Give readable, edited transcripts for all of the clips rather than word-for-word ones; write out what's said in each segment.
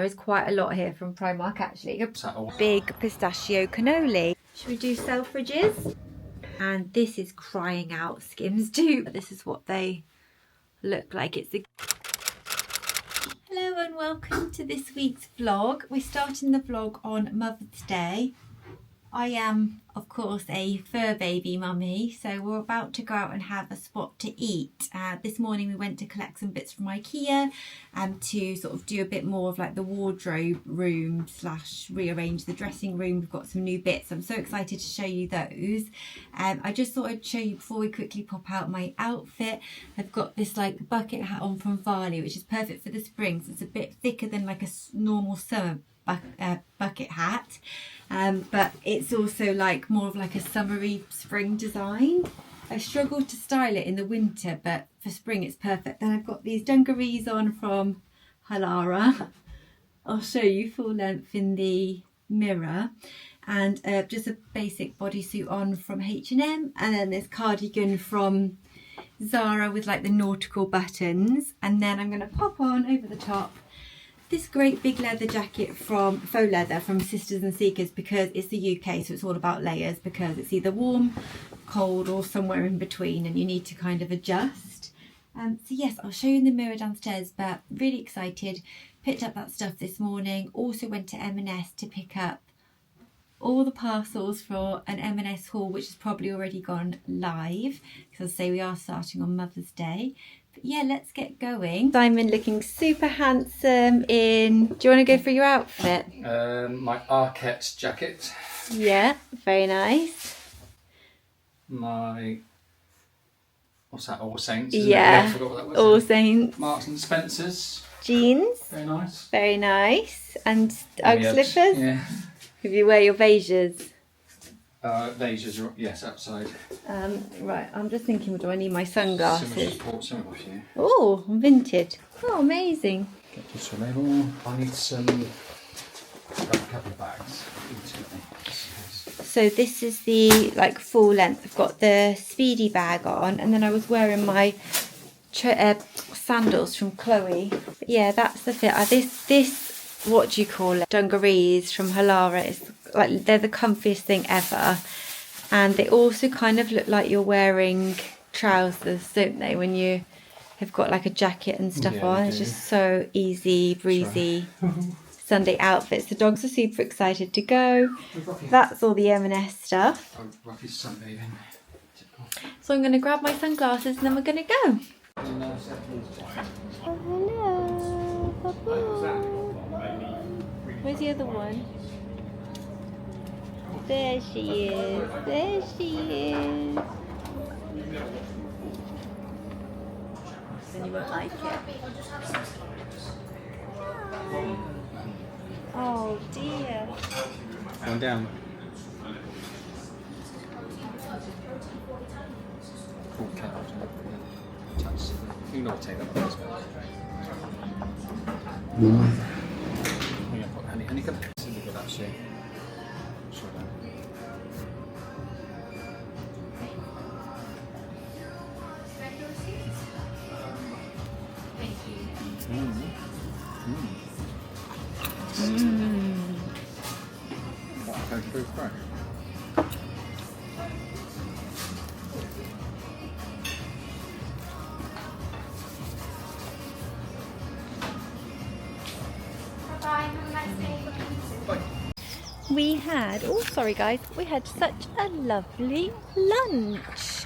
There is quite a lot here from Primark actually. A big pistachio cannoli. Should we do Selfridges? And this is crying out Skims too. This is what they look like. Hello and welcome to this week's vlog. We're starting the vlog on Mother's Day. I am, of course, a fur baby mummy, so we're about to go out and have a spot to eat. This morning we went to collect some bits from IKEA to sort of do a bit more of like the wardrobe room / rearrange the dressing room. We've got some new bits. I'm so excited to show you those. I just thought I'd show you before we quickly pop out my outfit. I've got this like bucket hat on from Varley, which is perfect for the spring, so it's a bit thicker than like a normal summer bucket hat. But it's also like more of like a summery spring design. I struggle to style it in the winter, but for spring it's perfect. Then I've got these dungarees on from Halara. I'll show you full length in the mirror. And just a basic bodysuit on from H&M. And then this cardigan from Zara with like the nautical buttons. And then I'm going to pop on over the top this great big leather jacket from faux leather from Sisters and Seekers, because it's the UK, so it's all about layers, because it's either warm, cold or somewhere in between and you need to kind of adjust. So yes, I'll show you in the mirror downstairs, but really excited. Picked up that stuff this morning. Also went to M&S to pick up all the parcels for an M&S haul, which has probably already gone live, because I say we are starting on Mother's Day. But yeah, let's get going. Simon looking super handsome in... Do you want to go for your outfit? My Arquette jacket. Yeah, very nice. My... What's that? All Saints? Yeah, I forgot what that was. All Saints. Marks and Spencer's. Jeans. Very nice. Very nice. And Ugg slippers. Yeah. If you wear your beiges. Beiges are, yes, outside. Right, I'm just thinking, do I need my sunglasses? Some of you. Oh, vintage. Oh, amazing. Get this label. I need some... a couple of bags. So this is the like full length. I've got the Speedy bag on, and then I was wearing my sandals from Chloe. But yeah, that's the fit. This, what do you call it? Dungarees from Halara. It's like they're the comfiest thing ever, and they also kind of look like you're wearing trousers, don't they, when you have got like a jacket and stuff on. It's just so easy breezy Sunday outfits. The dogs are super excited to go. That's all the M&S stuff. Rocky's sunbathing. So I'm going to grab my sunglasses and then we're going to go. Oh, hello, Bubba. Where's the other one? There she is. There she is. Then you won't like it. Oh dear. One down. Cool cat. You can not take that one as well. I'm going to put honeycomb. It's really good actually. Very fresh. We had, oh sorry guys, we had such a lovely lunch.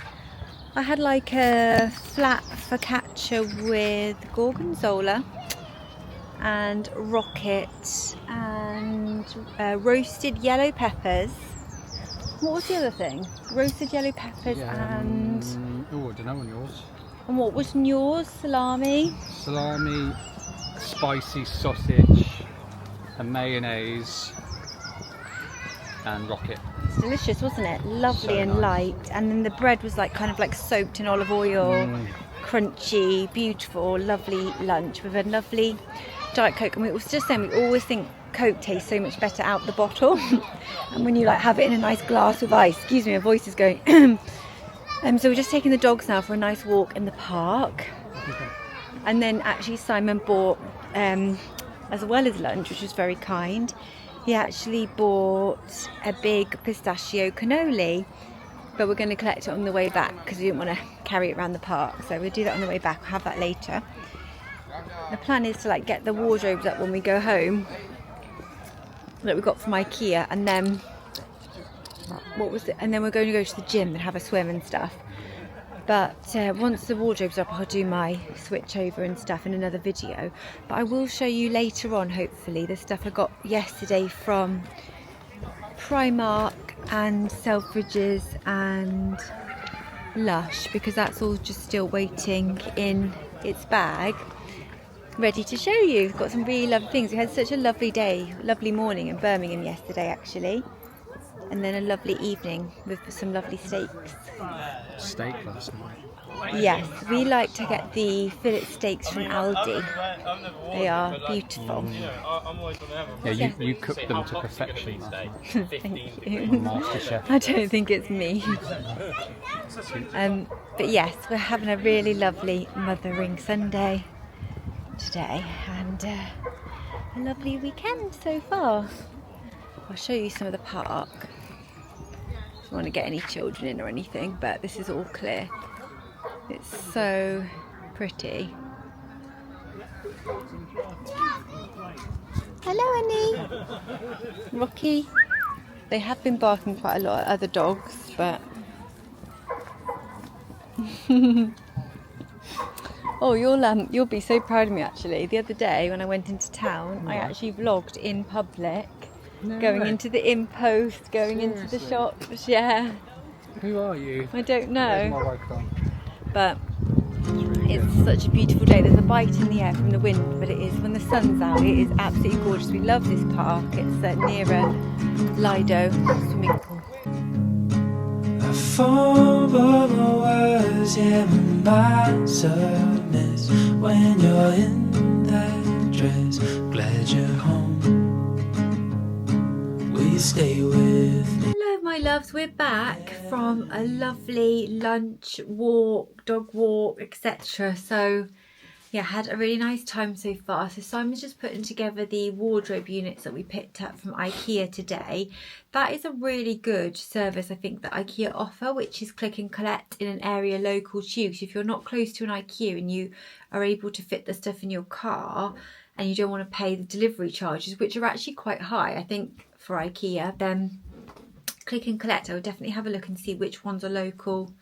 I had like a flat focaccia with gorgonzola and rocket and roasted yellow peppers. What was the other thing? Roasted yellow peppers and... Oh, I don't know on yours. And what was in yours? Salami? Salami, spicy sausage, and mayonnaise, and rocket. It's delicious, wasn't it? Lovely So and nice. light. And then the bread was like kind of like soaked in olive oil. Crunchy, beautiful, lovely lunch with a lovely Diet Coke. And we was just saying, we always think Coke tastes so much better out the bottle. And when you like have it in a nice glass with ice, excuse me, my voice is going. So we're just taking the dogs now for a nice walk in the park. And then actually Simon bought as well as lunch, which was very kind. He actually bought a big pistachio cannoli, but we're going to collect it on the way back because we didn't want to carry it around the park. So we'll do that on the way back. We'll have that later. The plan is to like get the wardrobes up when we go home that we got from IKEA, and then and then we're going to go to the gym and have a swim and stuff. But once the wardrobe's up, I'll do my switch over and stuff in another video. But I will show you later on, hopefully, the stuff I got yesterday from Primark and Selfridges and Lush, because that's all just still waiting in its bag, ready to show you. Got some really lovely things. We had such a lovely day, lovely morning in Birmingham yesterday actually, and then a lovely evening with some lovely steaks. Steak last night. Yes, we like to get the fillet steaks from Aldi. They are beautiful. Yeah, you cooked them to perfection last night. Thank you. MasterChef. I don't think it's me. But yes, we're having a really lovely Mothering Sunday today, and a lovely weekend so far. I'll show you some of the park. I don't want to get any children in or anything, but this is all clear. It's so pretty. Hello, Annie. Rocky. They have been barking quite a lot at other dogs, but oh, you'll be so proud of me actually. The other day when I went into town, I actually vlogged in public, going into the impost, going into the shops. Yeah. Who are you? I don't Where's my know. webcam? But it's such a beautiful day. There's a bite in the air from the wind, but it is, when the sun's out, it is absolutely gorgeous. We love this park. It's near a Lido swimming pool. I fall for the words, yeah, my sadness when you're in that dress. Glad you're home. Will you stay with me? Hello my loves, we're back from a lovely lunch, walk, dog walk, etc. So yeah, had a really nice time so far. So Simon's just putting together the wardrobe units that we picked up from IKEA today. That is a really good service I think that IKEA offer, which is click and collect in an area local to you. So if you're not close to an IKEA and you are able to fit the stuff in your car and you don't want to pay the delivery charges, which are actually quite high I think for IKEA, then click and collect. I would definitely have a look and see which ones are local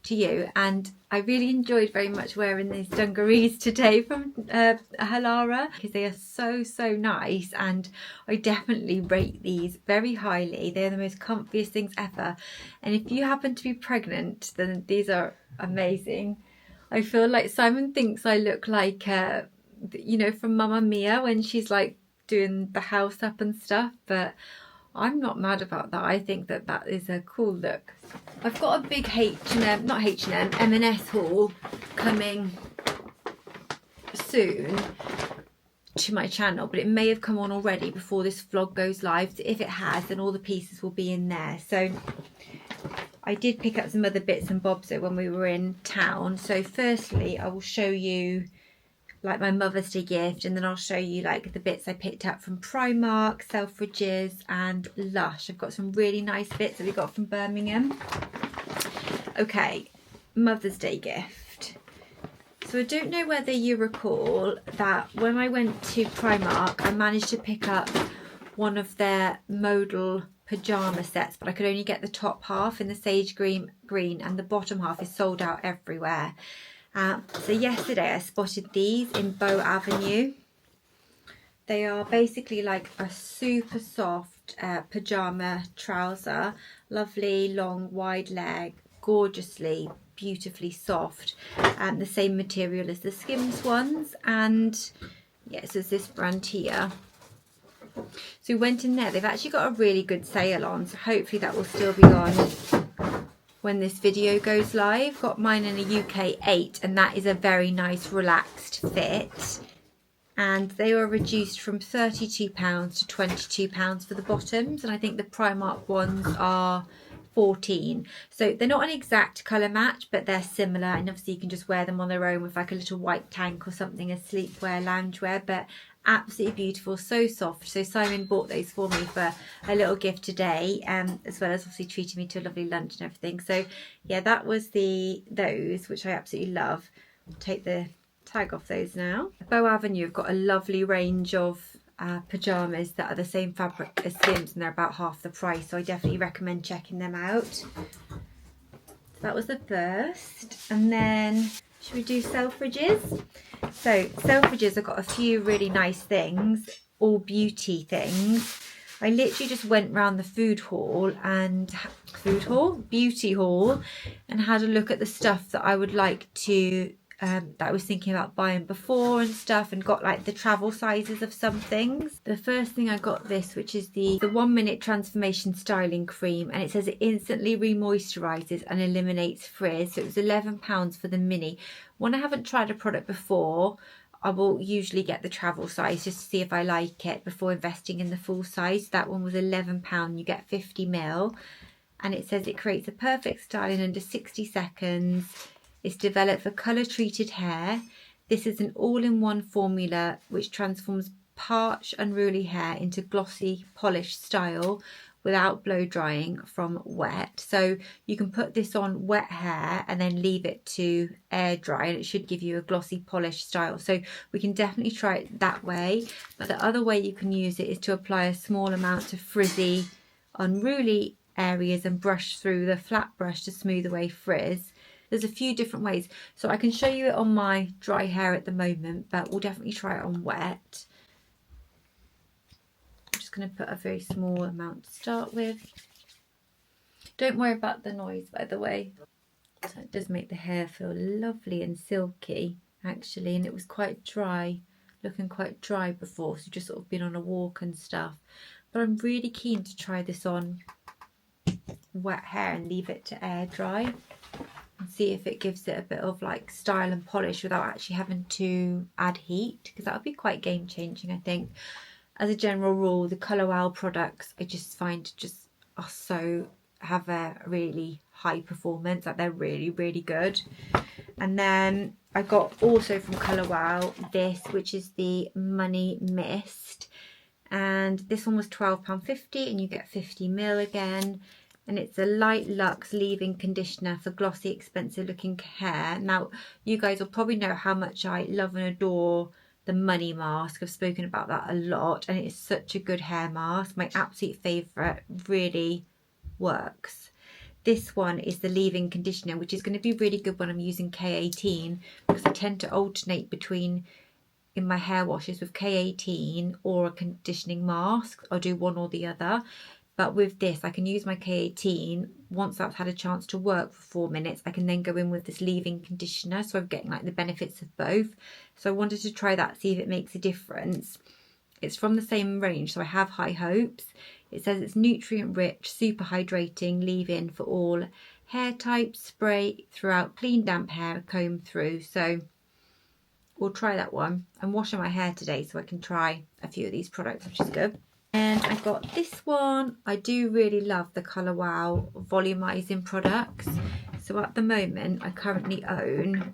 to you. And I really enjoyed very much wearing these dungarees today from Halara, because they are so nice, and I definitely rate these very highly. They're the most comfiest things ever, and if you happen to be pregnant, then these are amazing. I feel like Simon thinks I look like you know, from Mamma Mia when she's like doing the house up and stuff, but I'm not mad about that. I think that that is a cool look. I've got a big M&S haul coming soon to my channel, but it may have come on already before this vlog goes live. So if it has, then all the pieces will be in there. So I did pick up some other bits and bobs though when we were in town. So firstly, I will show you like my Mother's Day gift, and then I'll show you like the bits I picked up from Primark, Selfridges and Lush. I've got some really nice bits that we got from Birmingham. Okay, Mother's Day gift. So I don't know whether you recall that when I went to Primark, I managed to pick up one of their modal pyjama sets, but I could only get the top half in the sage green, and the bottom half is sold out everywhere. So yesterday I spotted these in Bow Avenue. They are basically like a super soft pyjama trouser, lovely long wide leg, gorgeously beautifully soft, and the same material as the Skims ones. And yes, it's this brand here. So we went in there. They've actually got a really good sale on, so hopefully that will still be on when this video goes live. Got mine in a UK 8, and that is a very nice relaxed fit, and they were reduced from £32 to £22 for the bottoms, and I think the Primark ones are 14. So they're not an exact colour match, but they're similar, and obviously you can just wear them on their own with like a little white tank or something as sleepwear, loungewear. But Absolutely beautiful, so soft. So Simon bought those for me for a little gift today, as well as obviously treating me to a lovely lunch and everything. So yeah, that was those, which I absolutely love. I'll take the tag off those now. Bow Avenue have got a lovely range of pyjamas that are the same fabric as Skims, and they're about half the price, so I definitely recommend checking them out. So that was the first, and then should we do Selfridges? So Selfridges have got a few really nice things, all beauty things. I literally just went round the beauty hall, and had a look at the stuff that I would like to, that I was thinking about buying before and stuff, and got like the travel sizes of some things. The first thing I got this, which is the 1 minute transformation styling cream, and it says it instantly remoisturizes and eliminates frizz. So it was £11 for the mini. When I haven't tried a product before, I will usually get the travel size just to see if I like it before investing in the full size. That one was £11. You get 50ml, and it says it creates a perfect style in under 60 seconds. It's developed for colour treated hair. This is an all-in-one formula which transforms parched, unruly hair into glossy, polished style without blow drying from wet. So you can put this on wet hair and then leave it to air dry, and it should give you a glossy, polished style. So we can definitely try it that way. But the other way you can use it is to apply a small amount of frizzy, unruly areas and brush through the flat brush to smooth away frizz. There's a few different ways, so I can show you it on my dry hair at the moment, but we'll definitely try it on wet. I'm just going to put a very small amount to start with. Don't worry about the noise, by the way. So it does make the hair feel lovely and silky, actually, and it was quite dry, looking quite dry before, so just sort of been on a walk and stuff. But I'm really keen to try this on wet hair and leave it to air dry, and see if it gives it a bit of like style and polish without actually having to add heat, because that would be quite game changing, I think. As a general rule, the Colour Wow products I just find have a really high performance, like they're really, really good. And then I got also from Colour Wow this, which is the Money Mist, and this one was £12.50, and you get 50ml again. And it's a light luxe leave-in conditioner for glossy, expensive looking hair. Now, you guys will probably know how much I love and adore the Money Mask. I've spoken about that a lot, and it's such a good hair mask. My absolute favourite, really works. This one is the leave-in conditioner, which is going to be really good when I'm using K18, because I tend to alternate between in my hair washes with K18 or a conditioning mask. I'll do one or the other. But with this, I can use my K18. Once that's had a chance to work for 4 minutes, I can then go in with this leave-in conditioner. So I'm getting like the benefits of both. So I wanted to try that, see if it makes a difference. It's from the same range, so I have high hopes. It says it's nutrient rich, super hydrating, leave-in for all hair types, spray throughout clean damp hair, comb through. So we'll try that one. I'm washing my hair today, so I can try a few of these products, which is good. And I got this one. I do really love the Colour Wow volumizing products. So at the moment, I currently own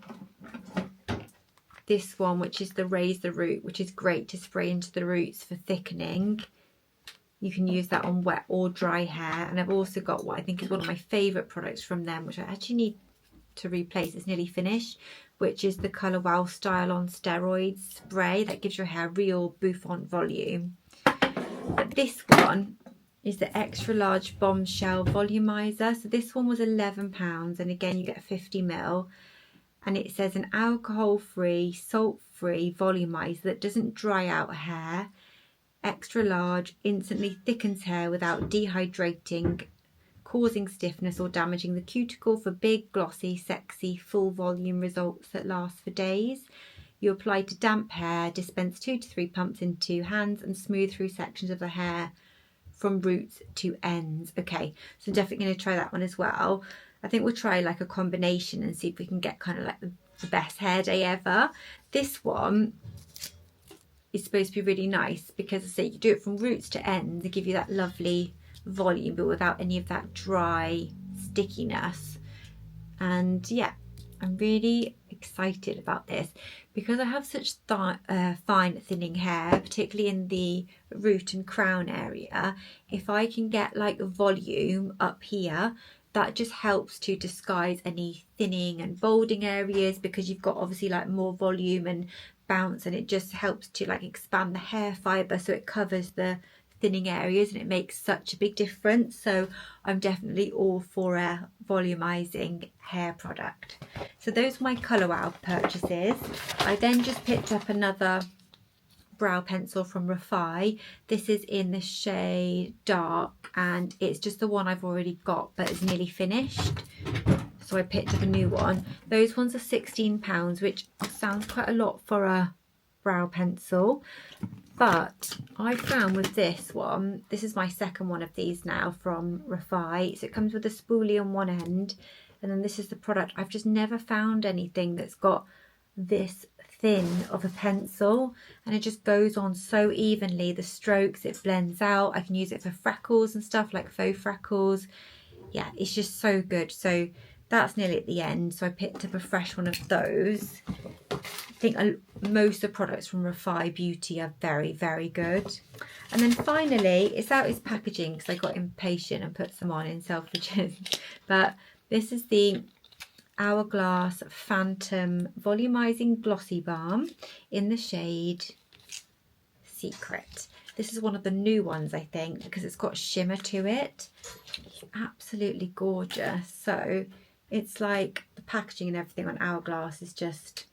this one, which is the Raise the Root, which is great to spray into the roots for thickening. You can use that on wet or dry hair. And I've also got what I think is one of my favourite products from them, which I actually need to replace. It's nearly finished, which is the Colour Wow Style on Steroids spray that gives your hair real bouffant volume. But this one is the extra large bombshell volumizer. So this one was £11, and again you get 50ml, and it says an alcohol-free, salt-free volumizer that doesn't dry out hair, extra large, instantly thickens hair without dehydrating, causing stiffness or damaging the cuticle for big, glossy, sexy, full volume results that last for days. You apply to damp hair, dispense 2 to 3 pumps into hands, and smooth through sections of the hair from roots to ends. Okay, so I'm definitely going to try that one as well. I think we'll try like a combination and see if we can get kind of like the best hair day ever. This one is supposed to be really nice because I say you do it from roots to ends to give you that lovely volume, but without any of that dry stickiness. And yeah, I'm really excited about this because I have such fine thinning hair, particularly in the root and crown area. If I can get like volume up here, that just helps to disguise any thinning and balding areas, because you've got obviously like more volume and bounce, and it just helps to like expand the hair fibre so it covers the thinning areas, and it makes such a big difference. So I'm definitely all for a volumizing hair product. So those are my Colour Wow purchases. I then just picked up another brow pencil from Refi. This is in the shade Dark, and it's just the one I've already got, but it's nearly finished, so I picked up a new one. Those ones are £16, which sounds quite a lot for a brow pencil, but I found with this one, this is my second one of these now from Refi, so it comes with a spoolie on one end, and then this is the product. I've just never found anything that's got this thin of a pencil, and it just goes on so evenly. The strokes, it blends out. I can use it for freckles and stuff, like faux freckles. Yeah, it's just so good. So that's nearly at the end, so I picked up a fresh one of those. I think most of the products from Refi Beauty are very, very good. And then finally, it's out its packaging because I got impatient and put some on in Selfridges. But this is the Hourglass Phantom Volumizing Glossy Balm in the shade Secret. This is one of the new ones, I think, because it's got shimmer to it. It's absolutely gorgeous. So it's like the packaging and everything on Hourglass is just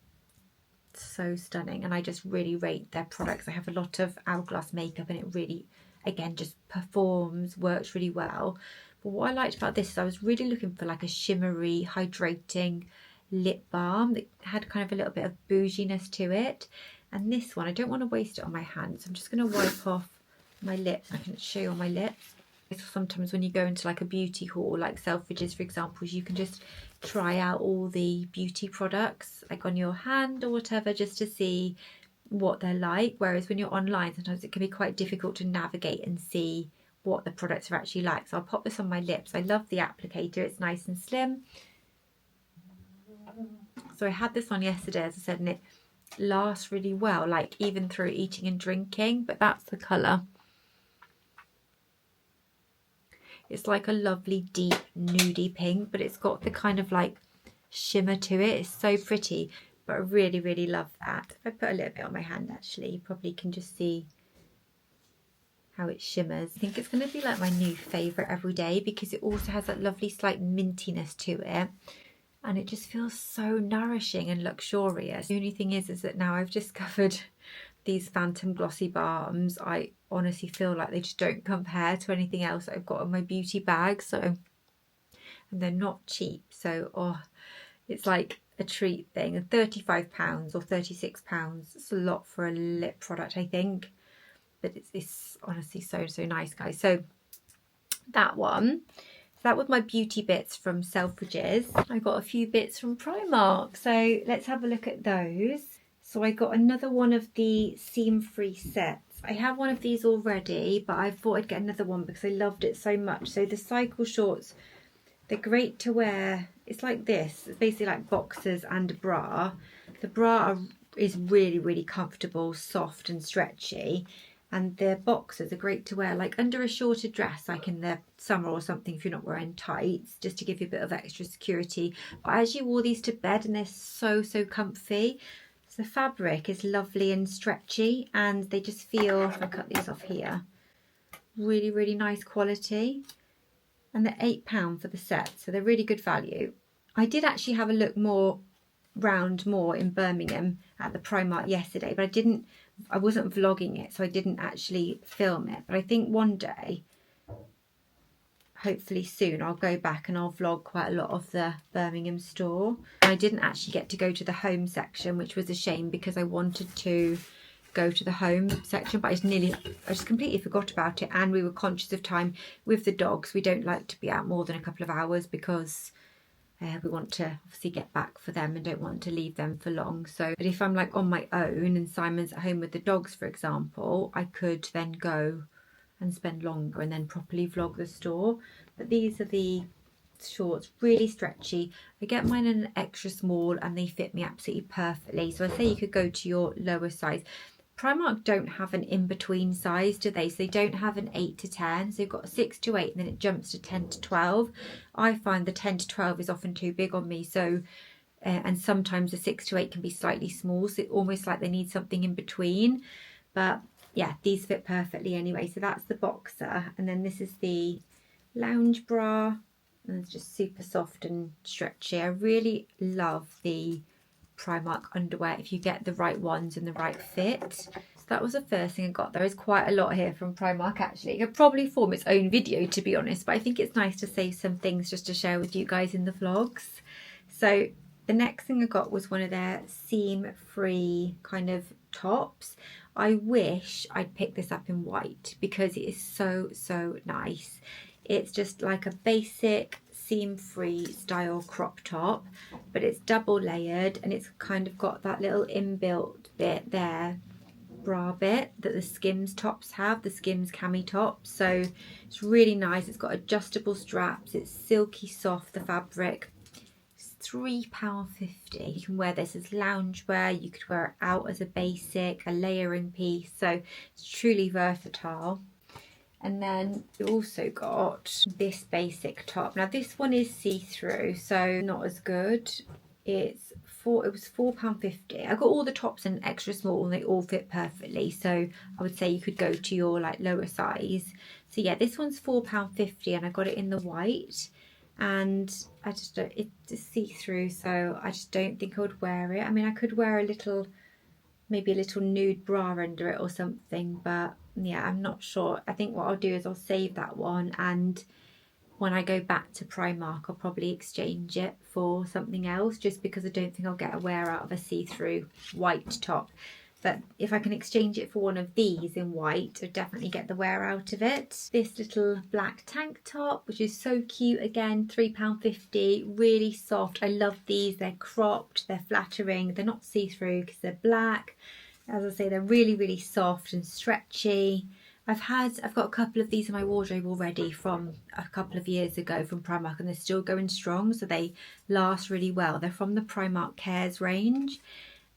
so stunning, and I just really rate their products. I have a lot of Hourglass makeup, and it really, again, just performs, works really well. But what I liked about this is I was really looking for like a shimmery, hydrating lip balm that had kind of a little bit of bouginess to it. And this one, I don't want to waste it on my hands, so I'm just going to wipe off my lips. I can show you on my lips. Sometimes when you go into like a beauty hall, like Selfridges for example, you can just try out all the beauty products like on your hand or whatever, just to see what they're like. Whereas when you're online, sometimes it can be quite difficult to navigate and see what the products are actually like. So I'll pop this on my lips. I love the applicator, it's nice and slim. So I had this on yesterday, as I said, and it lasts really well, like even through eating and drinking. But that's the colour. It's like a lovely deep nudie pink, but it's got the kind of like shimmer to it. It's so pretty, but I really, really love that. If I put a little bit on my hand, actually, you probably can just see how it shimmers. I think it's going to be like my new favourite every day, because it also has that lovely slight mintiness to it, and it just feels so nourishing and luxurious. The only thing is that now I've discovered these Phantom Glossy Balms, I honestly feel like they just don't compare to anything else that I've got in my beauty bag. So, and they're not cheap, so it's like a treat thing. £35 or £36, it's a lot for a lip product, I think, but it's honestly so nice, guys. So that one, that was my beauty bits from Selfridges. I got a few bits from Primark, so let's have a look at those. So I got another one of the seam-free sets. I have one of these already, but I thought I'd get another one because I loved it so much. So the cycle shorts, they're great to wear. It's like this. It's basically like boxers and a bra. The bra is really, really comfortable, soft and stretchy. And the boxers are great to wear like under a shorter dress, like in the summer or something, if you're not wearing tights, just to give you a bit of extra security. But I actually wore these to bed, and they're so comfy. So the fabric is lovely and stretchy, and they just feel, if I cut these off here, really, really nice quality. And they're £8 for the set, so they're really good value. I did actually have a look more in Birmingham at the Primark yesterday, but I wasn't vlogging it, so I didn't actually film it. But I think one day, hopefully soon, I'll go back and I'll vlog quite a lot of the Birmingham store. I didn't actually get to go to the home section, which was a shame, because I wanted to go to the home section, but I just completely forgot about it. And we were conscious of time with the dogs. We don't like to be out more than a couple of hours, because we want to obviously get back for them and don't want to leave them for long. So, but if I'm like on my own and Simon's at home with the dogs, for example, I could then go and spend longer and then properly vlog the store. But these are the shorts, really stretchy. I get mine in an extra small and they fit me absolutely perfectly. So I say you could go to your lower size. Primark don't have an in-between size, do they? So they don't have an 8 to 10. So you've got a 6 to 8 and then it jumps to 10 to 12. I find the 10 to 12 is often too big on me. So, and sometimes the 6 to 8 can be slightly small. So it's almost like they need something in between. But yeah, these fit perfectly anyway. So that's the boxer. And then this is the lounge bra. And it's just super soft and stretchy. I really love the Primark underwear if you get the right ones and the right fit. So that was the first thing I got. There is quite a lot here from Primark actually. It could probably form its own video to be honest, but I think it's nice to save some things just to share with you guys in the vlogs. So the next thing I got was one of their seam-free kind of tops. I wish I'd picked this up in white because it is so nice. It's just like a basic seam-free style crop top, but it's double layered and it's kind of got that little inbuilt bit there, bra bit, that the Skims tops have, the Skims cami tops. So it's really nice. It's got adjustable straps. It's silky soft, the fabric. It's £3.50. You can wear this as loungewear. You could wear it out as a basic, a layering piece. So it's truly versatile. And then we also got this basic top. Now this one is see-through, so not as good. It was £4.50. I got all the tops in extra small and they all fit perfectly. So I would say you could go to your like lower size. So yeah, this one's £4.50 and I got it in the white. And I just don't, it's see-through, so I just don't think I would wear it. I mean, I could wear a little, maybe a little nude bra under it or something, but yeah, I'm not sure. I think what I'll do is I'll save that one, and when I go back to Primark I'll probably exchange it for something else, just because I don't think I'll get a wear out of a see-through white top. But if I can exchange it for one of these in white, I'll definitely get the wear out of it. This little black tank top, which is so cute, again, £3.50, really soft. I love these. They're cropped, they're flattering, they're not see-through because they're black. As I say, they're really soft and stretchy. I've got a couple of these in my wardrobe already from a couple of years ago from Primark, and they're still going strong, so they last really well. They're from the Primark Cares range,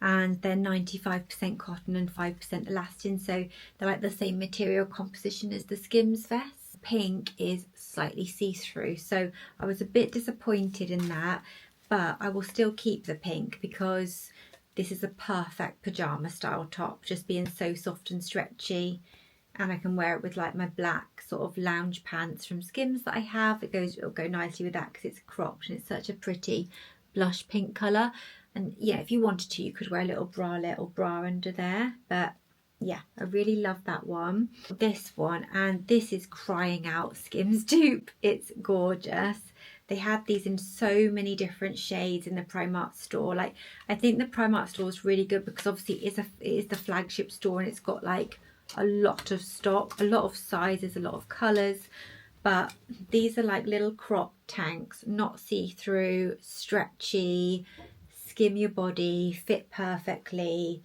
and they're 95% cotton and 5% elastin, so they're like the same material composition as the Skims vest. Pink is slightly see-through, so I was a bit disappointed in that, but I will still keep the pink because this is a perfect pyjama style top, just being so soft and stretchy. And I can wear it with like my black sort of lounge pants from Skims that I have. It'll go nicely with that because it's cropped and it's such a pretty blush pink colour. And yeah, if you wanted to, you could wear a little bra under there. But yeah, I really love that one. This one, and this is crying out Skims dupe. It's gorgeous. They had these in so many different shades in the Primark store. Like, I think the Primark store is really good because obviously it is the flagship store, and it's got like a lot of stock, a lot of sizes, a lot of colours. But these are like little crop tanks, not see-through, stretchy, skim your body, fit perfectly.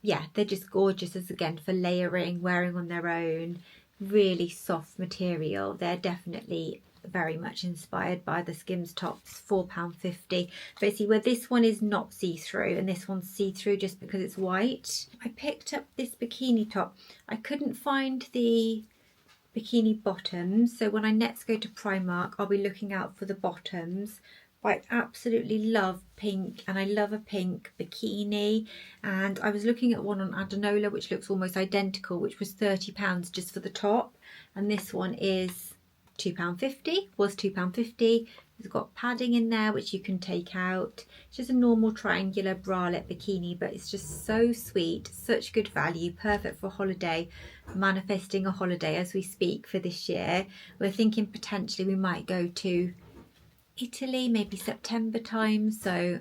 Yeah, they're just gorgeous as, again, for layering, wearing on their own. Really soft material. They're definitely very much inspired by the Skims tops. £4.50. But see, where this one is not see-through and this one's see-through just because it's white. I picked up this bikini top. I couldn't find the bikini bottoms, so when I next go to Primark I'll be looking out for the bottoms. But I absolutely love pink, and I love a pink bikini, and I was looking at one on Adanola which looks almost identical, which was £30 just for the top, and this one is £2.50, was £2.50. It's got padding in there which you can take out. It's just a normal triangular bralette bikini, but it's just so sweet, such good value, perfect for holiday. Manifesting a holiday as we speak for this year. We're thinking potentially we might go to Italy, maybe September time, so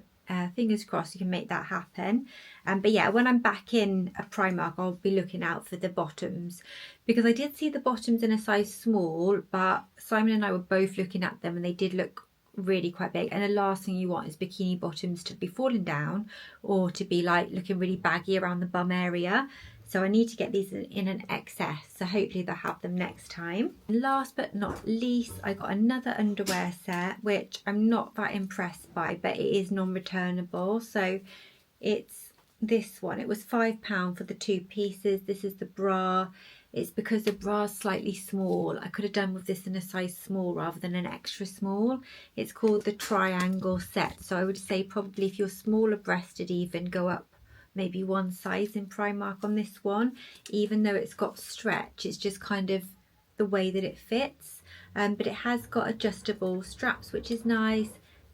fingers crossed you can make that happen. But yeah, when I'm back in a Primark I'll be looking out for the bottoms, because I did see the bottoms in a size small, but Simon and I were both looking at them and they did look really quite big, and the last thing you want is bikini bottoms to be falling down or to be like looking really baggy around the bum area. So I need to get these in an XS, so hopefully they'll have them next time. Last but not least, I got another underwear set, which I'm not that impressed by, but it is non-returnable. So it's this one. It was £5 for the 2 pieces. This is the bra. It's because the bra's slightly small. I could have done with this in a size small rather than an extra small. It's called the triangle set. So I would say probably if you're smaller breasted, even go up maybe 1 size in Primark on this one. Even though it's got stretch, it's just kind of the way that it fits. But it has got adjustable straps, which is nice.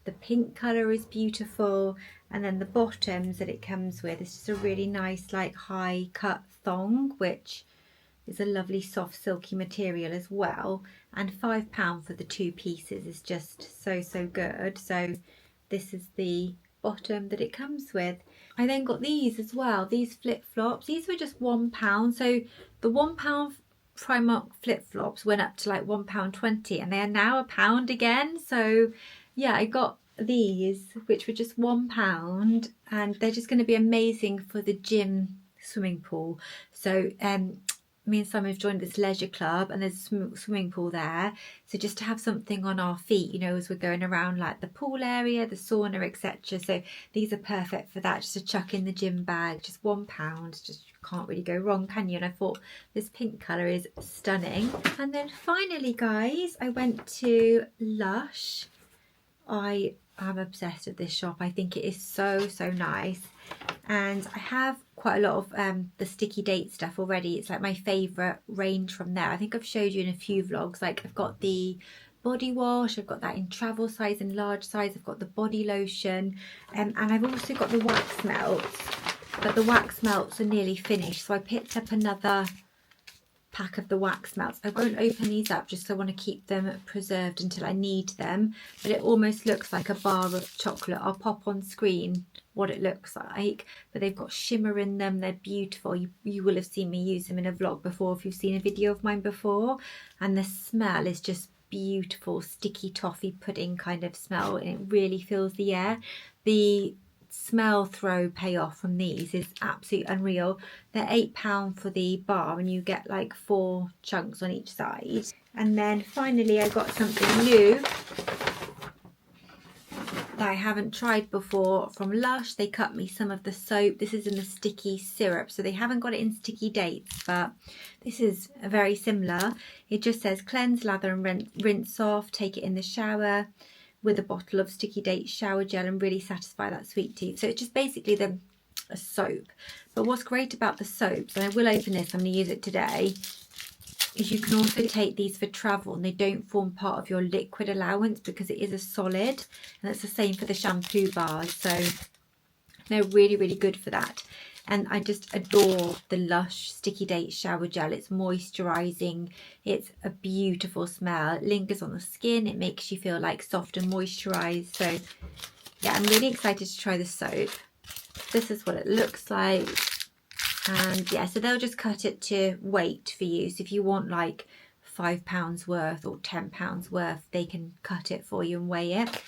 The pink colour is beautiful. And then the bottoms that it comes with is just a really nice like high cut thong, which is a lovely soft silky material as well. And £5 for the 2 pieces is just so good. So this is the bottom that it comes with. I then got these as well, these flip-flops. These were just £1. So the £1 Primark flip-flops went up to like £1.20 and they are now £1 again. So yeah, I got these which were just £1 and they're just going to be amazing for the gym swimming pool. So me and Simon have joined this leisure club and there's a swimming pool there, so just to have something on our feet, you know, as we're going around like the pool area, the sauna, etc. So these are perfect for that, just to chuck in the gym bag. Just £1, just can't really go wrong, can you? And I thought this pink colour is stunning. And then finally guys, I went to Lush. I am obsessed with this shop. I think it is so nice, and I have quite a lot of the sticky date stuff already. It's like my favourite range from there. I think I've showed you in a few vlogs. Like I've got the body wash, I've got that in travel size and large size, I've got the body lotion, and I've also got the wax melts, but the wax melts are nearly finished, so I picked up another pack of the wax melts. I won't open these up just so I want to keep them preserved until I need them, but it almost looks like a bar of chocolate. I'll pop on screen what it looks like, but they've got shimmer in them. They're beautiful. You will have seen me use them in a vlog before if you've seen a video of mine before, and the smell is just beautiful, sticky toffee pudding kind of smell, and it really fills the air. The smell throw payoff from these is absolutely unreal. They're £8 for the bar and you get like 4 chunks on each side. And then finally I got something new that I haven't tried before from Lush. They cut me some of the soap. This is in the sticky syrup, so they haven't got it in sticky dates, but this is very similar. It just says cleanse, lather and rinse off, take it in the shower with a bottle of sticky date shower gel and really satisfy that sweet tooth. So it's just basically a soap. But what's great about the soaps, and I will open this, I'm going to use it today, is you can also take these for travel and they don't form part of your liquid allowance because it is a solid, and it's the same for the shampoo bars, so they're really good for that. And I just adore the Lush Sticky Date Shower Gel. It's moisturising. It's a beautiful smell. It lingers on the skin. It makes you feel like soft and moisturised. So yeah, I'm really excited to try the soap. This is what it looks like. And yeah, so they'll just cut it to weight for you. So if you want like £5 worth or £10 worth, they can cut it for you and weigh it.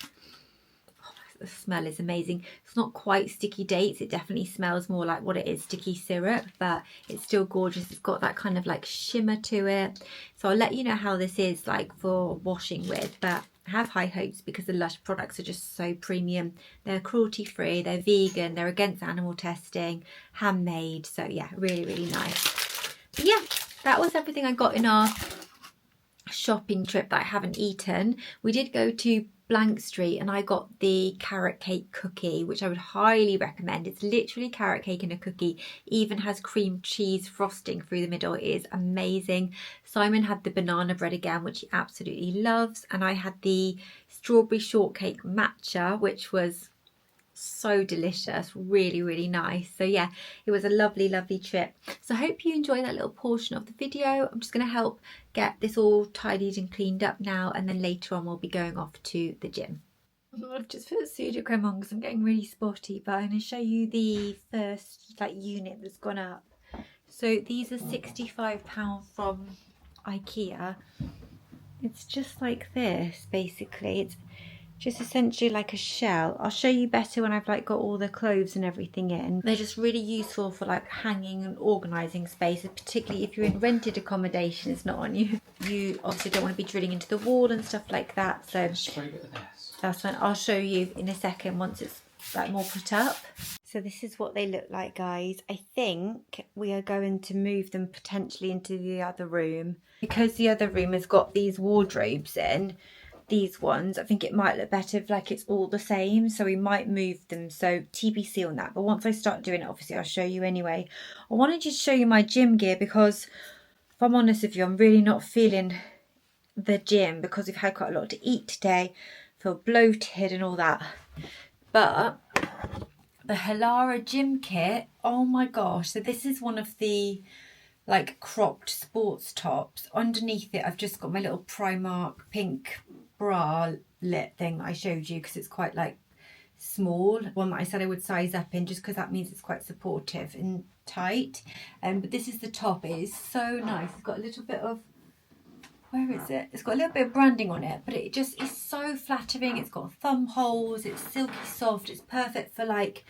The smell is amazing. It's not quite sticky dates. It definitely smells more like what it is, sticky syrup, but it's still gorgeous. It's got that kind of like shimmer to it. So I'll let you know how this is like for washing with, but I have high hopes because the Lush products are just so premium. They're cruelty free, they're vegan, they're against animal testing, handmade. So yeah, really nice. But yeah, that was everything I got in our shopping trip that I haven't eaten. We did go to Blank Street and I got the carrot cake cookie, which I would highly recommend. It's literally carrot cake and a cookie, even has cream cheese frosting through the middle. It is amazing. Simon had the banana bread again, which he absolutely loves, and I had the strawberry shortcake matcha, which was so delicious, really nice. So yeah, it was a lovely trip. So I hope you enjoyed that little portion of the video. I'm just going to help get this all tidied and cleaned up now, and then later on we'll be going off to the gym. I've just put pseudo-creme on because I'm getting really spotty, but I'm going to show you the first like unit that's gone up. So these are £65 from IKEA. It's just like this basically. It's just essentially like a shell. I'll show you better when I've like got all the clothes and everything in. They're just really useful for like hanging and organising spaces, particularly if you're in rented accommodation. It's not on you. You obviously don't want to be drilling into the wall and stuff like that, so that's fine. I'll show you in a second once it's like more put up. So this is what they look like, guys. I think we are going to move them potentially into the other room, because the other room has got these wardrobes in. These ones, I think it might look better if like it's all the same, so we might move them, so TBC on that. But once I start doing it, obviously I'll show you anyway. I wanted to show you my gym gear because if I'm honest with you, I'm really not feeling the gym because we've had quite a lot to eat today. I feel bloated and all that. But the Halara gym kit, oh my gosh, so this is one of the like cropped sports tops. Underneath it I've just got my little Primark pink bralette thing that I showed you, because it's quite like small, one that I said I would size up in, just because that means it's quite supportive and tight. But this is the top. It is so nice. It's got a little bit of, where is it? It's got a little bit of branding on it, but it just is so flattering. It's got thumb holes, it's silky soft, it's perfect for like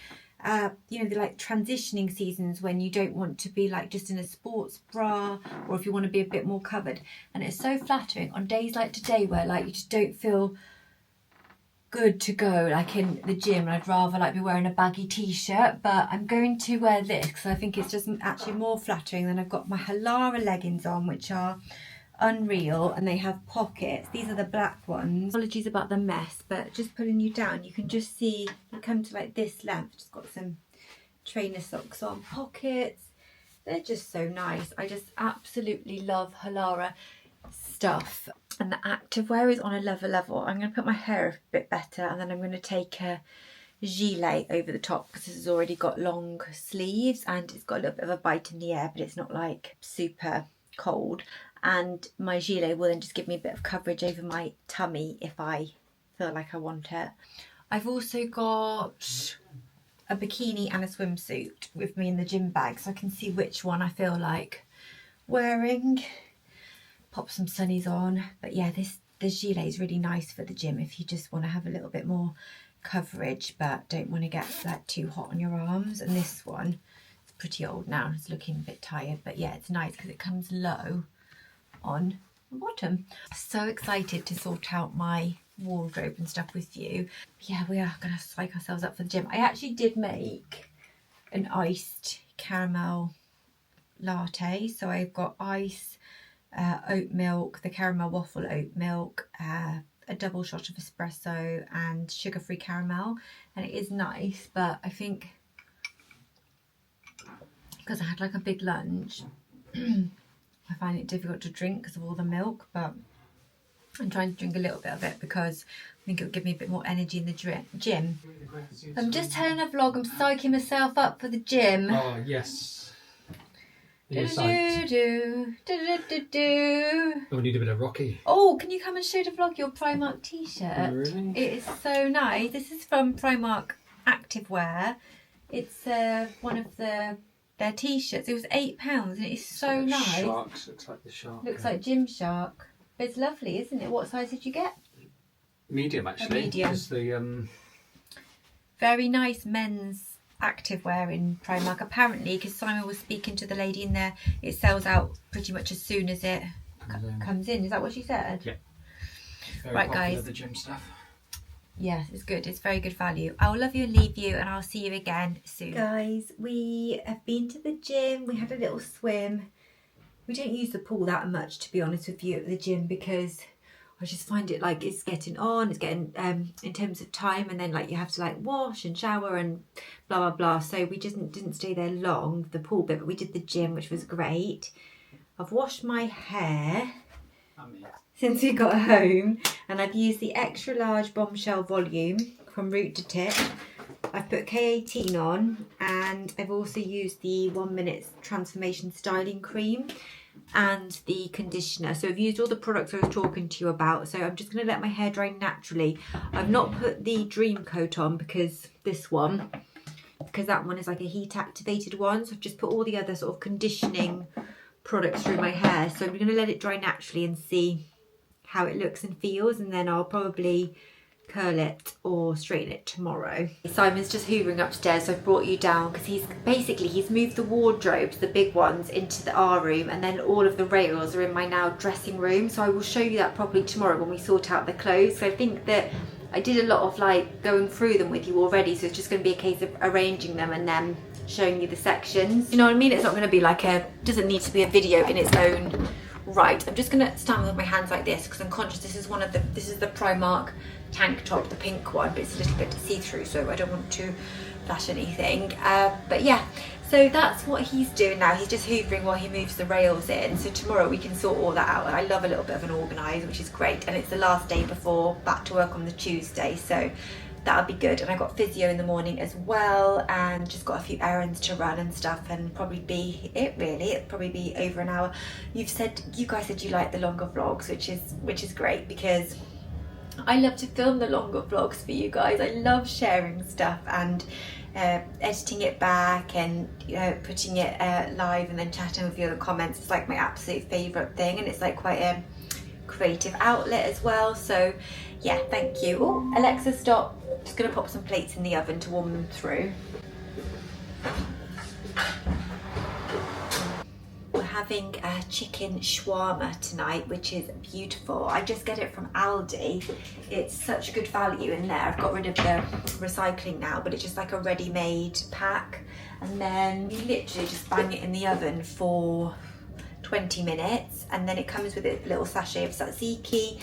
you know, the like transitioning seasons when you don't want to be like just in a sports bra, or if you want to be a bit more covered. And it's so flattering on days like today where like you just don't feel good to go like in the gym, and I'd rather like be wearing a baggy t-shirt. But I'm going to wear this because I think it's just actually more flattering. Then I've got my Halara leggings on, which are unreal, and they have pockets. These are the black ones. Apologies about the mess, but just pulling you down, you can just see you come to like this length. Just got some trainer socks on, pockets. They're just so nice. I just absolutely love Halara stuff. And the activewear is on a level. I'm going to put my hair a bit better, and then I'm going to take a gilet over the top because this has already got long sleeves and it's got a little bit of a bite in the air, but it's not like super cold. And my gilet will then just give me a bit of coverage over my tummy if I feel like I want it. I've also got a bikini and a swimsuit with me in the gym bag, so I can see which one I feel like wearing. Pop some sunnies on. But yeah, this gilet is really nice for the gym if you just want to have a little bit more coverage but don't want to get like too hot on your arms. And this one, it's pretty old now, it's looking a bit tired, but yeah, it's nice because it comes low on the bottom. So excited to sort out my wardrobe and stuff with you. Yeah, we are gonna psych ourselves up for the gym. I actually did make an iced caramel latte, so I've got ice, oat milk, the caramel waffle oat milk, a double shot of espresso and sugar-free caramel, and it is nice. But I think because I had like a big lunch I find it difficult to drink because of all the milk, but I'm trying to drink a little bit of it because I think it would give me a bit more energy in the gym. I'm just telling a vlog, I'm psyching myself up for the gym. Oh, yes. Do, do, do, do, do. Oh, we need a bit of Rocky. Oh, can you come and show the vlog your Primark t-shirt? Oh, really? It is so nice. This is from Primark Activewear. It's one of their t-shirts. It was £8 and it is so nice. Sharks, looks like the shark. Looks like Gymshark. But it's lovely, isn't it? What size did you get? Medium, actually. A medium. Just the, Very nice men's activewear in Primark. Apparently, because Simon was speaking to the lady in there, it sells out pretty much as soon as it comes in. Is that what she said? Yeah. Very right, popular, guys. the gym stuff. Yes, it's good. It's very good value. I'll love you and leave you, and I'll see you again soon. Guys, we have been to the gym. We had a little swim. We don't use the pool that much, to be honest with you, at the gym, because I just find it like it's getting in terms of time, and then like you have to like wash and shower and blah blah blah. So we just didn't stay there long, the pool bit, but we did the gym, which was great. I've washed my hair since we got home, and I've used the extra large bombshell volume from root to tip. I've put K18 on, and I've also used the 1 minute transformation styling cream and the conditioner. So I've used all the products I was talking to you about. So I'm just going to let my hair dry naturally. I've not put the Dream Coat on because that one is like a heat activated one. So I've just put all the other sort of conditioning products through my hair. So I'm going to let it dry naturally and see how it looks and feels, and then I'll probably curl it or straighten it tomorrow. Simon's just hoovering upstairs, so I've brought you down because he's moved the wardrobes, the big ones, into our room, and then all of the rails are in my now dressing room. So I will show you that properly tomorrow when we sort out the clothes. So I think that I did a lot of like going through them with you already, so it's just going to be a case of arranging them and then showing you the sections. You know what I mean? It's not going to be like doesn't need to be a video in its own right. I'm just going to stand with my hands like this because I'm conscious this is the Primark tank top, the pink one, but it's a little bit see-through, so I don't want to flash anything. But yeah, so that's what he's doing now. He's just hoovering while he moves the rails in, so tomorrow we can sort all that out. And I love a little bit of an organise, which is great, and it's the last day before back to work on the Tuesday, so that'll be good. And I got physio in the morning as well, and just got a few errands to run and stuff, and probably be it really. It'll probably be over an hour. You guys said you like the longer vlogs, which is great, because I love to film the longer vlogs for you guys. I love sharing stuff and editing it back and putting it live and then chatting with you in the comments. It's like my absolute favourite thing, and it's like quite a creative outlet as well. So yeah, thank you. Oh, Alexa, stop. Just gonna pop some plates in the oven to warm them through. We're having a chicken shawarma tonight, which is beautiful. I just get it from Aldi. It's such good value in there. I've got rid of the recycling now, but it's just like a ready-made pack. And then you literally just bang it in the oven for 20 minutes, and then it comes with a little sachet of tzatziki.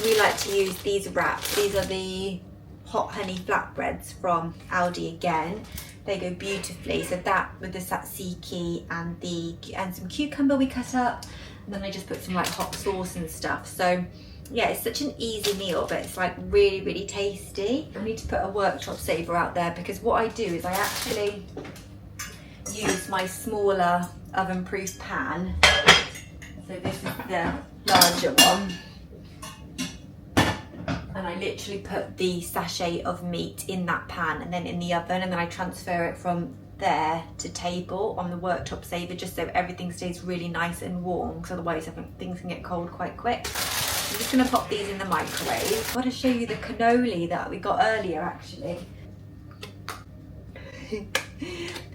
We like to use these wraps. These are the hot honey flatbreads from Aldi again. They go beautifully. So that with the tzatziki and some cucumber we cut up, and then I just put some like hot sauce and stuff. So yeah, it's such an easy meal, but it's like really, really tasty. I need to put a worktop saver out there, because what I do is I actually use my smaller oven-proof pan. So this is the larger one. And I literally put the sachet of meat in that pan and then in the oven, and then I transfer it from there to table on the worktop saver, just so everything stays really nice and warm, because otherwise I think things can get cold quite quick. I'm just going to pop these in the microwave. I want to show you the cannoli that we got earlier actually.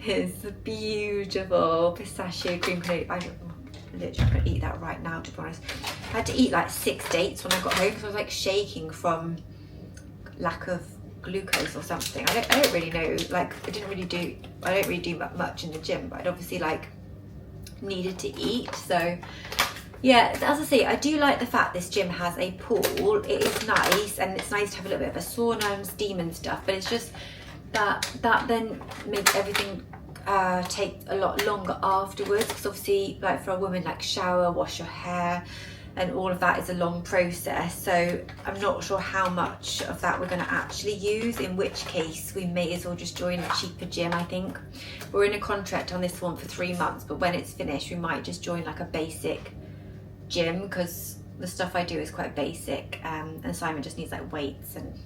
It's beautiful pistachio cream cannoli. I'm literally going to eat that right now, to be honest. I had to eat like 6 dates when I got home because I was like shaking from lack of glucose or something. I don't really know, like I don't really do much in the gym, but I'd obviously like needed to eat. So yeah, as I say, I do like the fact this gym has a pool. It is nice, and it's nice to have a little bit of a sauna and steam and stuff, but it's just that then makes everything take a lot longer afterwards, because obviously like for a woman, like shower, wash your hair and all of that is a long process. So I'm not sure how much of that we're going to actually use, in which case we may as well just join a cheaper gym. I think we're in a contract on this one for 3 months, but when it's finished we might just join like a basic gym, because the stuff I do is quite basic, and Simon just needs like weights and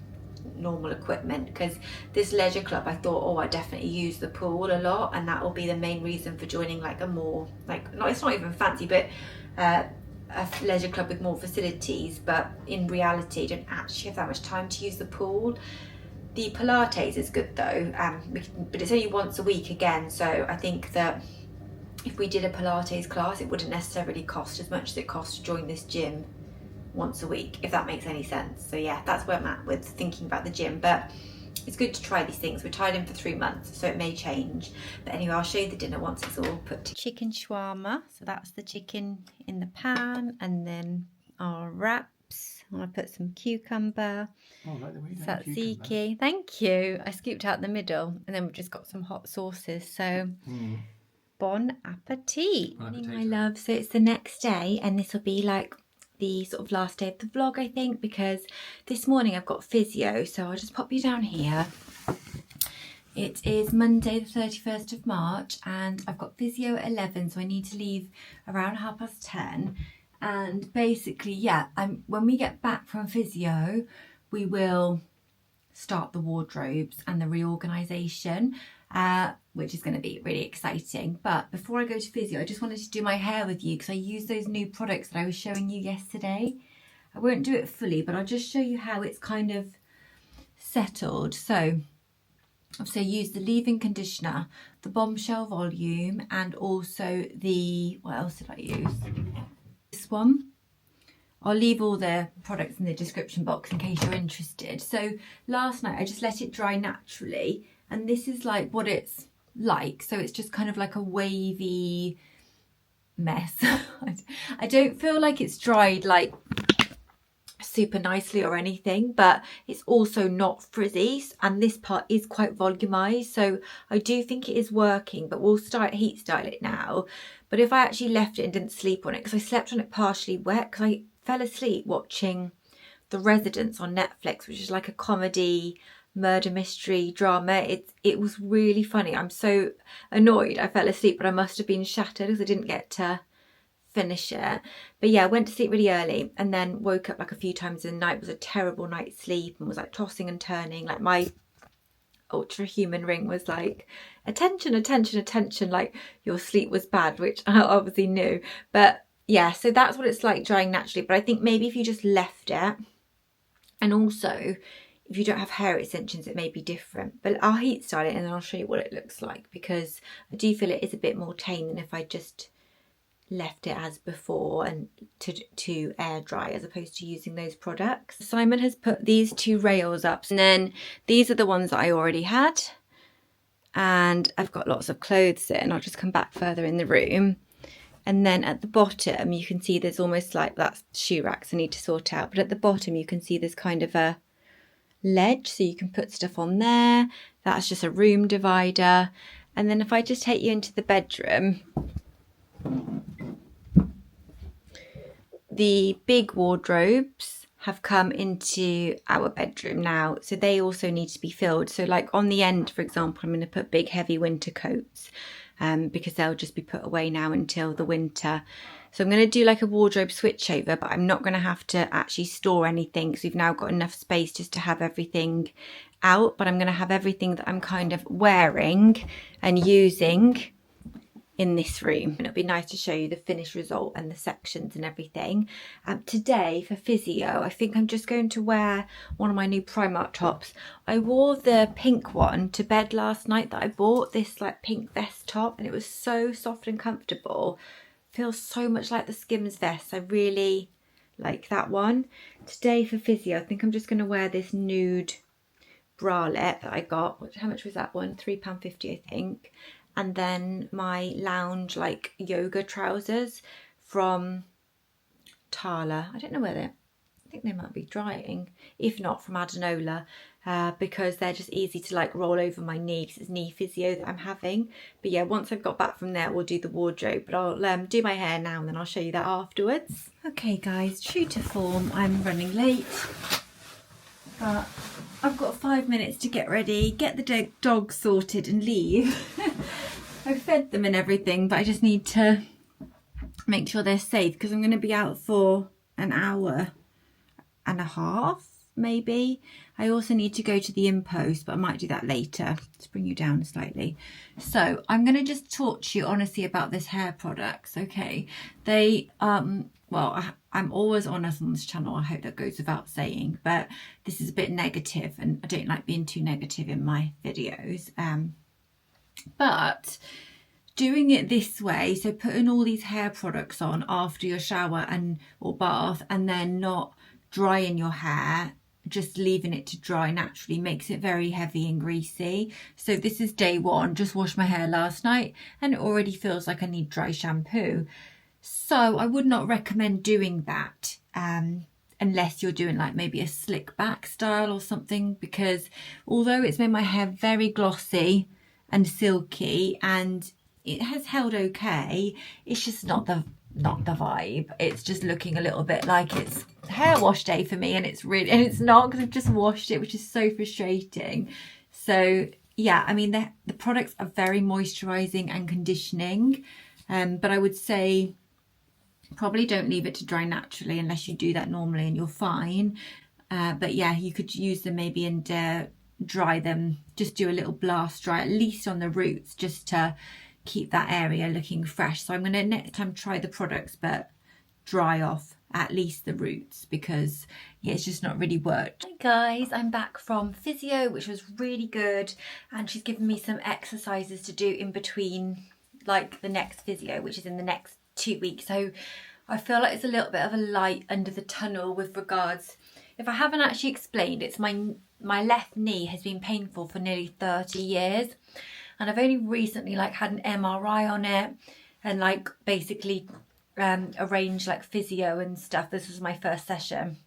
normal equipment. Because this leisure club, I thought, oh, I definitely use the pool a lot, and that will be the main reason for joining like a more like, no, it's not even fancy, but a leisure club with more facilities. But in reality I don't actually have that much time to use the pool. The Pilates is good though, but it's only once a week again, so I think that if we did a Pilates class it wouldn't necessarily cost as much as it costs to join this gym once a week, if that makes any sense. So yeah, that's where I'm at with thinking about the gym, but it's good to try these things. We're tied in for 3 months, so it may change. But anyway, I'll show you the dinner once it's all put together. Chicken shawarma, so that's the chicken in the pan, and then our wraps. I put some cucumber, tzatziki. Thank you. I scooped out the middle, and then we've just got some hot sauces. So bon appetit. Morning, my love. So it's the next day, and this will be like the sort of last day of the vlog, I think, because this morning I've got physio. So I'll just pop you down here. It is Monday the 31st of March, and I've got physio at 11, so I need to leave around 10:30. And basically, yeah, when we get back from physio, we will start the wardrobes and the reorganisation, which is going to be really exciting. But before I go to physio, I just wanted to do my hair with you, because I use those new products that I was showing you yesterday. I won't do it fully, but I'll just show you how it's kind of settled. So obviously I used the leave-in conditioner, the Bombshell Volume, and also the, what else did I use? This one. I'll leave all the products in the description box in case you're interested. So last night I just let it dry naturally, and this is like what it's like. So it's just kind of like a wavy mess. I don't feel like it's dried like super nicely or anything, but it's also not frizzy, and this part is quite volumized, so I do think it is working. But we'll heat style it now. But if I actually left it and didn't sleep on it, because I slept on it partially wet, because I fell asleep watching The Residence on Netflix, which is like a comedy murder mystery drama. It was really funny. I'm so annoyed I fell asleep, but I must have been shattered because I didn't get to finish it. But yeah, I went to sleep really early and then woke up like a few times in the night. It was a terrible night's sleep and was like tossing and turning. Like my ultra human ring was like, attention, attention, attention, like your sleep was bad, which I obviously knew. But yeah, so that's what it's like drying naturally. But I think maybe if you just left it, and also if you don't have hair extensions, it may be different. But I'll heat style it and then I'll show you what it looks like, because I do feel it is a bit more tame than if I just left it as before and to air dry, as opposed to using those products. Simon has put these two rails up, and then these are the ones that I already had, and I've got lots of clothes in. I'll just come back further in the room, and then at the bottom you can see there's almost like, that's shoe racks I need to sort out, but at the bottom you can see there's kind of a ledge, so you can put stuff on there. That's just a room divider. And then if I just take you into the bedroom, the big wardrobes have come into our bedroom now, so they also need to be filled. So like on the end, for example, I'm going to put big heavy winter coats, because they'll just be put away now until the winter. So I'm going to do like a wardrobe switch over, but I'm not going to have to actually store anything, because we've now got enough space just to have everything out. But I'm going to have everything that I'm kind of wearing and using in this room, and it'll be nice to show you the finished result and the sections and everything. Today for physio, I think I'm just going to wear one of my new Primark tops. I wore the pink one to bed last night that I bought, this like pink vest top, and it was so soft and comfortable. Feels so much like the Skims vest. I really like that one. Today for physio, I think I'm just going to wear this nude bralette that I got. How much was that one? £3.50 I think. And then my lounge like yoga trousers from Tala. I don't know where they're, I think they might be drying. If not, from Adenola, because they're just easy to like roll over my knee, because it's knee physio that I'm having. But yeah, once I've got back from there, we'll do the wardrobe. But I'll do my hair now and then I'll show you that afterwards. Okay guys, true to form, I'm running late. But I've got 5 minutes to get ready, get the dog sorted and leave. I've fed them and everything, but I just need to make sure they're safe, because I'm going to be out for an hour and a half, maybe. I also need to go to the impost, but I might do that later to bring you down slightly. So I'm going to just talk to you honestly about this hair products, okay? They, well, I'm always honest on this channel, I hope that goes without saying, but this is a bit negative, and I don't like being too negative in my videos. But doing it this way, so putting all these hair products on after your shower and or bath, and then not drying your hair, just leaving it to dry naturally, makes it very heavy and greasy. So this is day one, just washed my hair last night and it already feels like I need dry shampoo. So I would not recommend doing that unless you're doing like maybe a slick back style or something, because although it's made my hair very glossy and silky and it has held okay, it's just not the vibe. It's just looking a little bit like it's hair wash day for me, and it's not, because I've just washed it, which is so frustrating. So yeah, I mean the products are very moisturizing and conditioning, but I would say probably don't leave it to dry naturally unless you do that normally and you're fine. But yeah, you could use them maybe and dry them, just do a little blast dry, at least on the roots, just to keep that area looking fresh. So I'm going to next time try the products but dry off at least the roots, because yeah, it's just not really worked. Hi guys, I'm back from physio, which was really good, and she's given me some exercises to do in between like the next physio, which is in the next 2 weeks. So I feel like it's a little bit of a light under the tunnel with regards, if I haven't actually explained, it's my left knee has been painful for nearly 30 years, and I've only recently like had an MRI on it and like basically arranged like physio and stuff. This was my first session.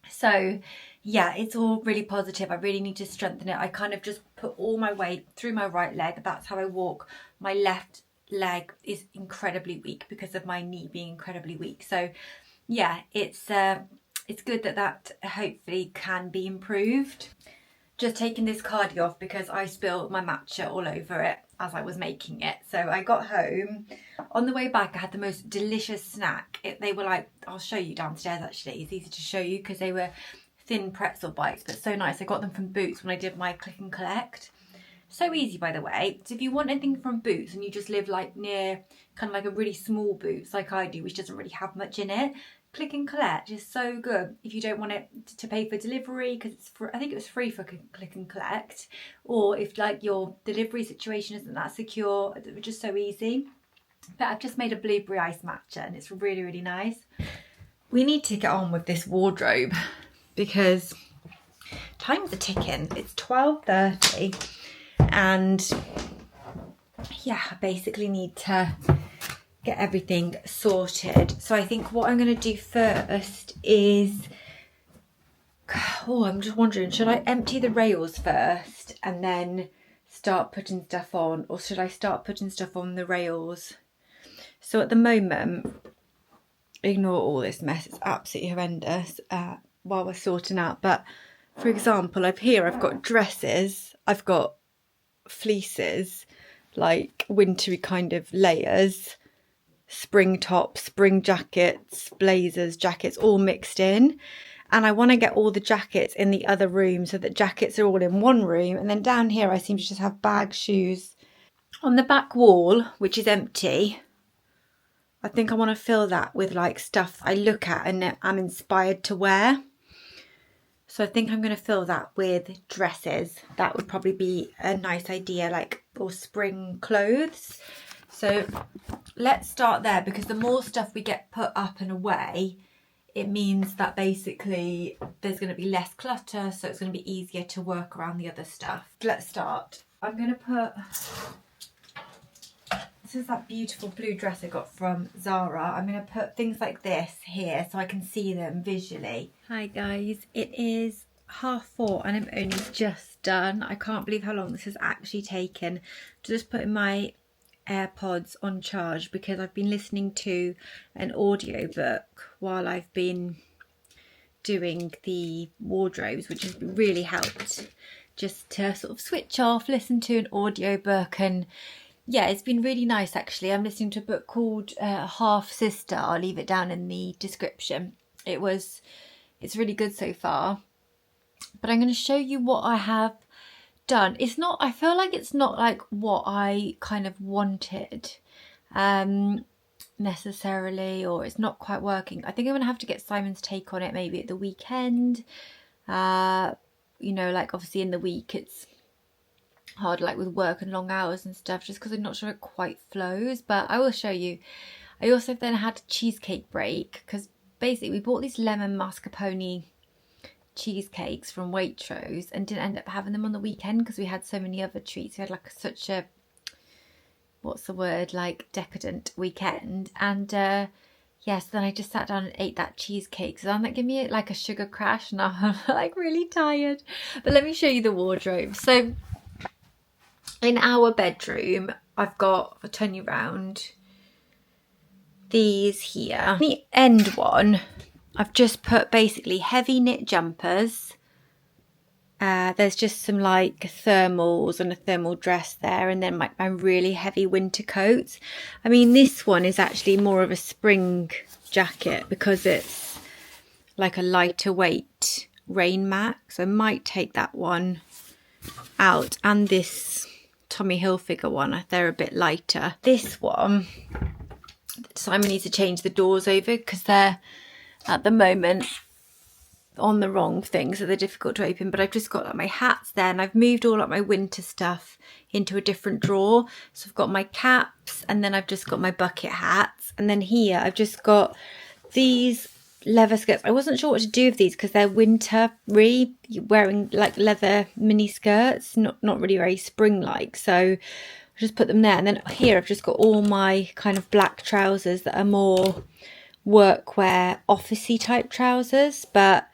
So yeah, it's all really positive. I really need to strengthen it. I kind of just put all my weight through my right leg. That's how I walk. My left leg is incredibly weak because of my knee being incredibly weak. So yeah, it's good that hopefully can be improved. Just taking this cardi off because I spilled my matcha all over it as I was making it. So I got home. On the way back, I had the most delicious snack. They were like, I'll show you downstairs actually. It's easy to show you because they were thin pretzel bites, but so nice. I got them from Boots when I did my click and collect. So easy, by the way. So if you want anything from Boots and you just live like near kind of like a really small Boots like I do, which doesn't really have much in it, click and collect is so good. If you don't want it to pay for delivery, because it's I think it was free for click and collect, or if like your delivery situation isn't that secure, it's just so easy. But I've just made a blueberry ice matcha and it's really, really nice. We need to get on with this wardrobe because time's a ticking. It's 12:30 and yeah, I basically need to get everything sorted. So I think what I'm going to do first is, I'm just wondering, should I empty the rails first and then start putting stuff on, or should I start putting stuff on the rails? So at the moment, ignore all this mess, it's absolutely horrendous while we're sorting out. But for example, I've got dresses, I've got fleeces, like wintry kind of layers, spring tops, spring jackets, blazers, jackets, all mixed in. And I want to get all the jackets in the other room so that jackets are all in one room. And then down here I seem to just have bags, shoes. On the back wall, which is empty, I think I want to fill that with like stuff I look at and I'm inspired to wear. So I think I'm going to fill that with dresses. That would probably be a nice idea, like, or spring clothes. So let's start there, because the more stuff we get put up and away, it means that basically there's going to be less clutter, so it's going to be easier to work around the other stuff. Let's start. I'm going to put, this is that beautiful blue dress I got from Zara. I'm going to put things like this here so I can see them visually. Hi guys, it is 4:30 and I'm only just done. I can't believe how long this has actually taken to just put in my AirPods on charge, because I've been listening to an audiobook while I've been doing the wardrobes, which has really helped just to sort of switch off, listen to an audiobook. And yeah, it's been really nice actually. I'm listening to a book called Half Sister. I'll leave it down in the description. It's really good so far. But I'm going to show you what I have done. I feel like it's not like what I kind of wanted necessarily, or it's not quite working. I think I'm going to have to get Simon's take on it maybe at the weekend. You know, like obviously in the week it's hard, like with work and long hours and stuff, just because I'm not sure it quite flows. But I will show you. I also then had a cheesecake break, because basically we bought these lemon mascarpone cheesecakes from Waitrose and didn't end up having them on the weekend because we had so many other treats. We had like such a, what's the word, like decadent weekend. And yes, then I just sat down and ate that cheesecake. So that gave me like a sugar crash. Now I'm like really tired. But let me show you the wardrobe. So in our bedroom, I've got, I'll turn you around, these here. The end one, I've just put basically heavy knit jumpers. There's just some like thermals and a thermal dress there, and then like my really heavy winter coats. I mean, this one is actually more of a spring jacket because it's like a lighter weight rain mat. So I might take that one out, and this Tommy Hilfiger one, they're a bit lighter. This one, Simon needs to change the doors over because they're at the moment on the wrong thing, so they're difficult to open. But I've just got like my hats there, and I've moved all of my winter stuff into a different drawer. So I've got my caps, and then I've just got my bucket hats, and then here I've just got these leather skirts. I wasn't sure what to do with these because they're wintery, wearing like leather mini skirts, not really very spring like, so I just put them there. And then here I've just got all my kind of black trousers that are more workwear, officey type trousers, but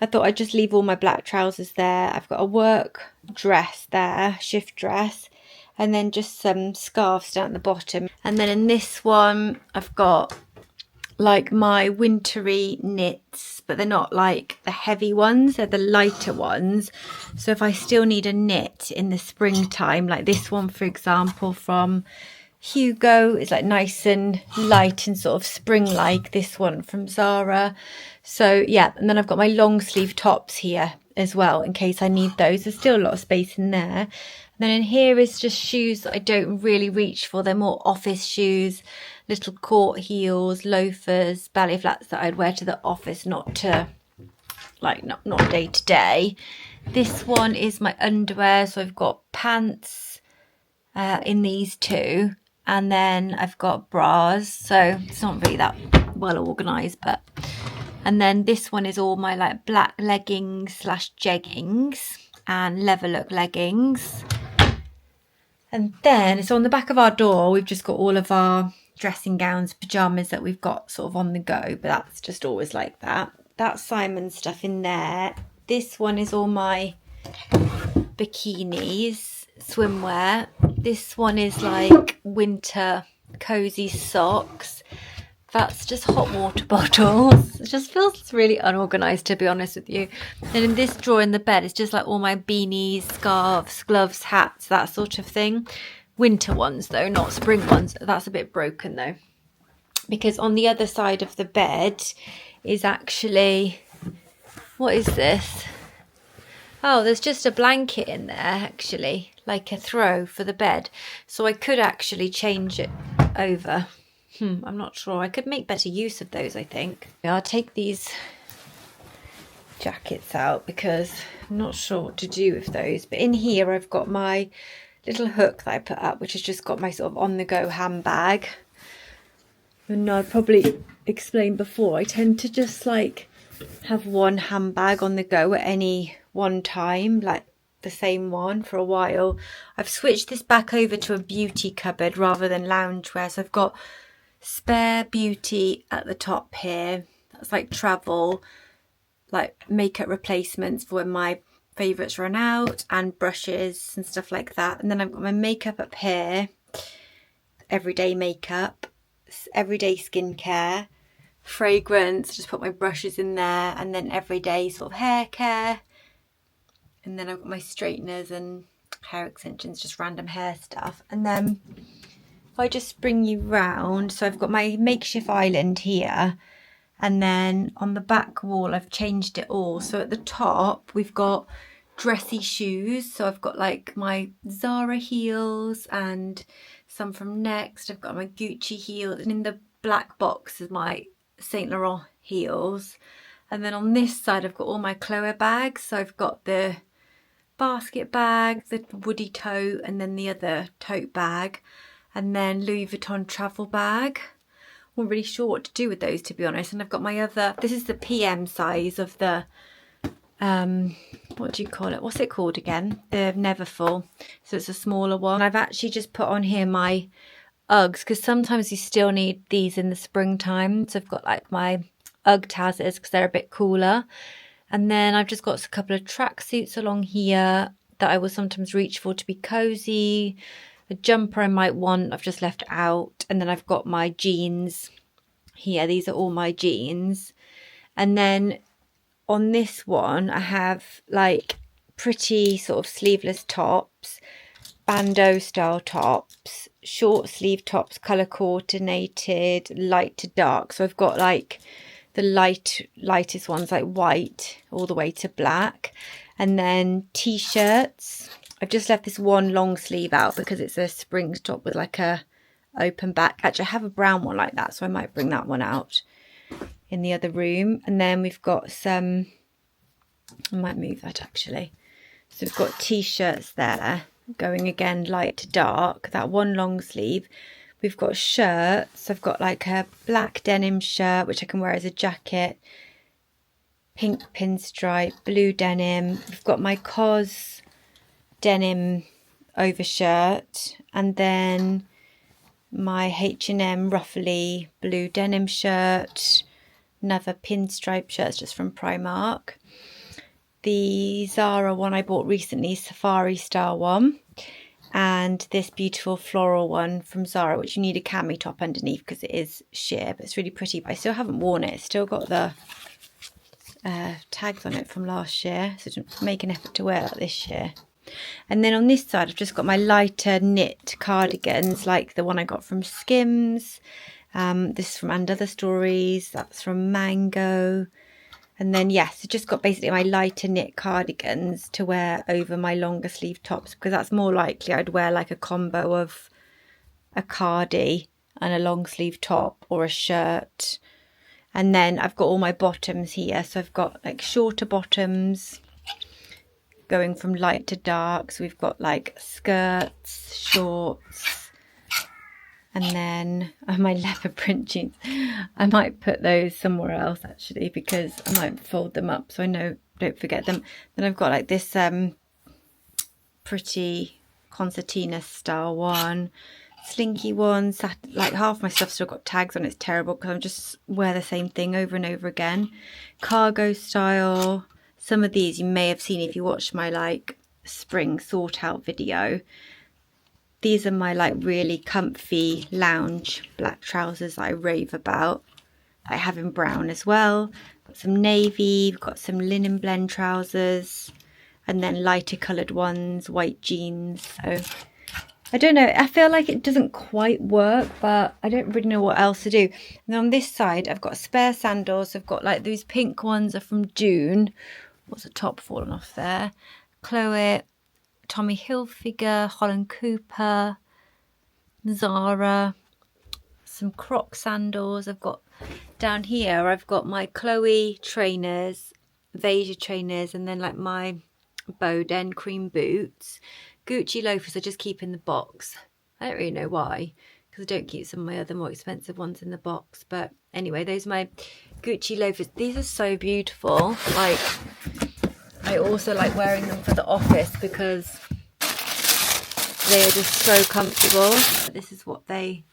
I thought I'd just leave all my black trousers there. I've got a work dress there, shift dress, and then just some scarves down at the bottom. And then in this one I've got like my wintry knits, but they're not like the heavy ones, they're the lighter ones. So if I still need a knit in the springtime, like this one for example from Hugo, is like nice and light and sort of spring-like. This one from Zara. So yeah, and then I've got my long sleeve tops here as well in case I need those. There's still a lot of space in there. And then in here is just shoes that I don't really reach for. They're more office shoes, little court heels, loafers, ballet flats that I'd wear to the office, not to like not day to day. This one is my underwear, so I've got pants in these two, and then I've got bras, so it's not really that well organised. But and then this one is all my like black leggings / jeggings and leather look leggings. And then so on the back of our door we've just got all of our dressing gowns, pyjamas that we've got sort of on the go, but that's just always like that. That's Simon stuff in there. This one is all my bikinis, swimwear. This one is like winter cozy socks. That's just hot water bottles. It just feels really unorganised, to be honest with you. And in this drawer in the bed, it's just like all my beanies, scarves, gloves, hats, that sort of thing. Winter ones though, not spring ones. That's a bit broken though, because on the other side of the bed is actually, what is this? Oh, there's just a blanket in there actually, like a throw for the bed. So I could actually change it over. I'm not sure. I could make better use of those, I think. I'll take these jackets out because I'm not sure what to do with those. But in here I've got my little hook that I put up, which has just got my sort of on-the-go handbag. And I probably explained before, I tend to just like have one handbag on the go at any one time, like the same one for a while. I've switched this back over to a beauty cupboard rather than loungewear, so I've got spare beauty at the top here. That's like travel, like makeup replacements for when my favourites run out, and brushes and stuff like that. And then I've got my makeup up here, everyday makeup, everyday skincare, fragrance, just put my brushes in there, and then everyday sort of hair care. And then I've got my straighteners and hair extensions, just random hair stuff. And then if I just bring you round, so I've got my makeshift island here, and then on the back wall I've changed it all. So at the top we've got dressy shoes, so I've got like my Zara heels and some from Next. I've got my Gucci heels, and in the black box is my Saint Laurent heels. And then on this side I've got all my Chloe bags, so I've got the basket bag, the woody tote, and then the other tote bag, and then Louis Vuitton travel bag. I'm not really sure what to do with those, to be honest. And I've got my other, this is the PM size of the what do you call it, what's it called again, the Neverfull, so it's a smaller one. I've actually just put on here my Uggs, because sometimes you still need these in the springtime. So I've got like my Ugg Tazzers because they're a bit cooler. And then I've just got a couple of tracksuits along here that I will sometimes reach for to be cozy. A jumper I might want, I've just left out. And then I've got my jeans here. These are all my jeans. And then on this one I have like pretty sort of sleeveless tops, bandeau style tops, short sleeve tops, colour coordinated, light to dark. So I've got like the lightest ones, like white all the way to black. And then t-shirts. I've just left this one long sleeve out because it's a spring top with like a open back. Actually I have a brown one like that, so I might bring that one out in the other room. And then we've got some, I might move that actually. So we've got t-shirts there, going again light to dark, that one long sleeve. We've got shirts. I've got like a black denim shirt, which I can wear as a jacket, pink pinstripe, blue denim. We've got my COS denim overshirt, and then my H&M ruffly blue denim shirt, another pinstripe shirt just from Primark. The Zara one I bought recently, safari style one, and this beautiful floral one from Zara, which you need a cami top underneath because it is sheer, but it's really pretty. But I still haven't worn it. It's still got the tags on it from last year, so to make an effort to wear that this year. And then on this side I've just got my lighter knit cardigans, like the one I got from Skims. This is from And Other Stories, that's from Mango. And then yes, I just got basically my lighter knit cardigans to wear over my longer sleeve tops, because that's more likely I'd wear like a combo of a cardi and a long sleeve top or a shirt. And then I've got all my bottoms here, so I've got like shorter bottoms going from light to dark. So we've got like skirts, shorts, and then my leopard print jeans. I might put those somewhere else actually, because I might fold them up so I know don't forget them. Then I've got like this pretty concertina style one, slinky one. Like half my stuff still got tags on. It's terrible because I just wear the same thing over and over again. Cargo style. Some of these you may have seen if you watched my like spring sort out video. These are my like really comfy lounge black trousers that I rave about. I have in brown as well. Got some navy, we've got some linen blend trousers, and then lighter coloured ones, white jeans. So I don't know, I feel like it doesn't quite work, but I don't really know what else to do. And on this side I've got spare sandals. I've got like those pink ones are from June. What's the top fallen off there? Chloe, Tommy Hilfiger, Holland Cooper, Zara, some Croc sandals. I've got down here, I've got my Chloe trainers, Veja trainers, and then like my Boden cream boots. Gucci loafers I just keep in the box. I don't really know why, because I don't keep some of my other more expensive ones in the box. But anyway, those are my Gucci loafers. These are so beautiful. Like, I also like wearing them for the office because they are just so comfortable. This is what they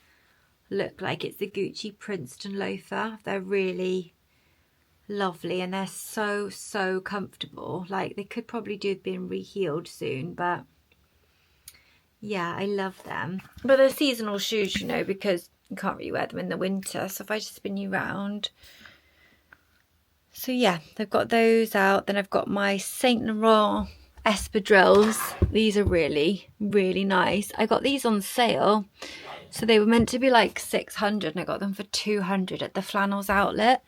look like. It's the Gucci Princeton loafer. They're really lovely and they're so comfortable. Like, they could probably do with being rehealed soon, but yeah, I love them. But they're seasonal shoes, you know, because you can't really wear them in the winter. So if I just spin you round. So yeah, they've got those out. Then I've got my Saint Laurent espadrilles. These are really nice. I got these on sale. So they were meant to be like 600 and I got them for 200 at the Flannels outlet.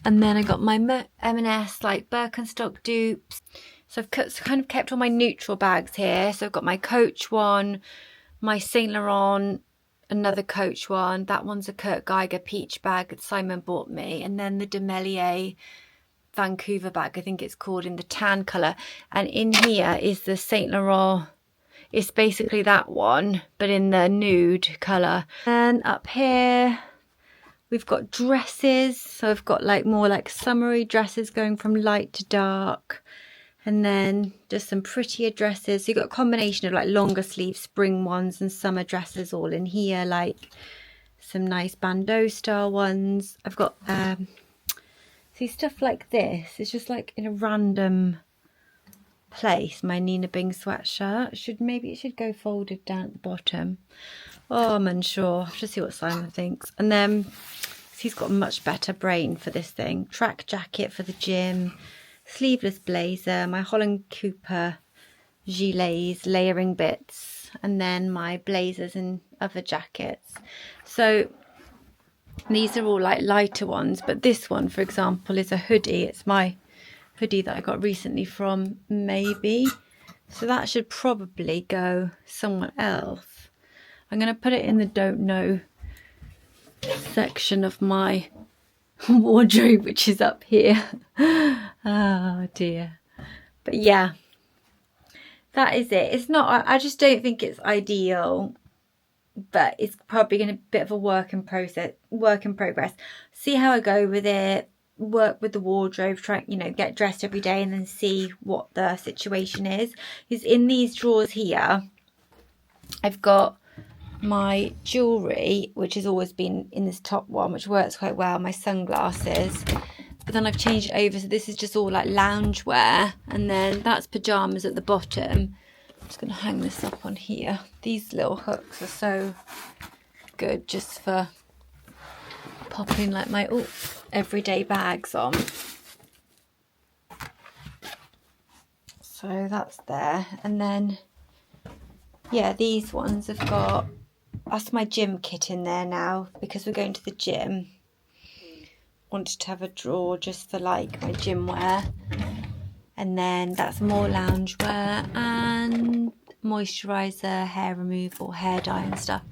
And then I got my M&S like Birkenstock dupes. So I've kind of kept all my neutral bags here. So I've got my Coach one, my Saint Laurent, another Coach one. That one's a Kurt Geiger peach bag that Simon bought me. And then the Demelier Vancouver bag, I think it's called, in the tan colour. And in here is the Saint Laurent. It's basically that one, but in the nude colour. And up here, we've got dresses. So I've got like more like summery dresses going from light to dark. And then just some prettier dresses. So you've got a combination of like longer sleeve spring ones and summer dresses all in here. Like some nice bandeau style ones. I've got see stuff like this. It's just like in a random place. My Nina Bing sweatshirt. Maybe it should go folded down at the bottom. Oh, I'm unsure. I'll have to see what Simon thinks. And then he's got a much better brain for this thing. Track jacket for the gym. Sleeveless blazer, my Holland Cooper gilets, layering bits, and then my blazers and other jackets. So these are all like lighter ones, but this one, for example, is a hoodie. It's my hoodie that I got recently from Maybe. So that should probably go somewhere else. I'm going to put it in the don't know section of my wardrobe, which is up here. Oh dear. But yeah, that is it. It's not, I just don't think it's ideal, but it's probably going to be a bit of a work in progress. See how I go with it, work with the wardrobe, try, you know, get dressed every day and then see what the situation is. Because in these drawers here, I've got my jewellery, which has always been in this top one, which works quite well, my sunglasses. But then I've changed it over, so this is just all like lounge wear, and then that's pyjamas at the bottom. I'm just going to hang this up on here. These little hooks are so good just for popping like my everyday bags on. So that's there. And then, yeah, these ones have got, that's my gym kit in there now because we're going to the gym. Wanted to have a drawer just for like my gym wear. And then that's more lounge wear and moisturiser, hair removal, hair dye and stuff.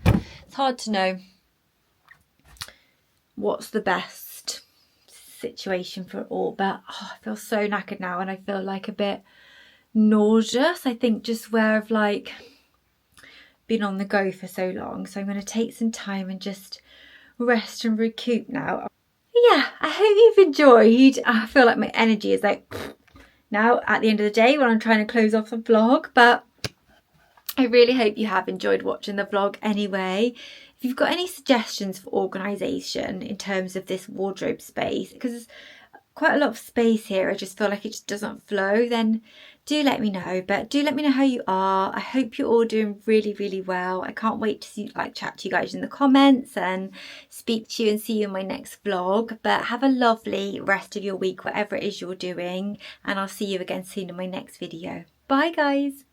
It's hard to know what's the best situation for it all, but I feel so knackered now and I feel like a bit nauseous. I think just where I've like been on the go for so long. So I'm going to take some time and just rest and recoup now. Yeah, I hope you've enjoyed. I feel like my energy is like now at the end of the day when I'm trying to close off the vlog, but I really hope you have enjoyed watching the vlog anyway. If you've got any suggestions for organisation in terms of this wardrobe space, because there's quite a lot of space here, I just feel like it just doesn't flow, then do let me know. But do let me know how you are. I hope you're all doing really, really well. I can't wait to see, chat to you guys in the comments and speak to you and see you in my next vlog. But have a lovely rest of your week, whatever it is you're doing, and I'll see you again soon in my next video. Bye guys.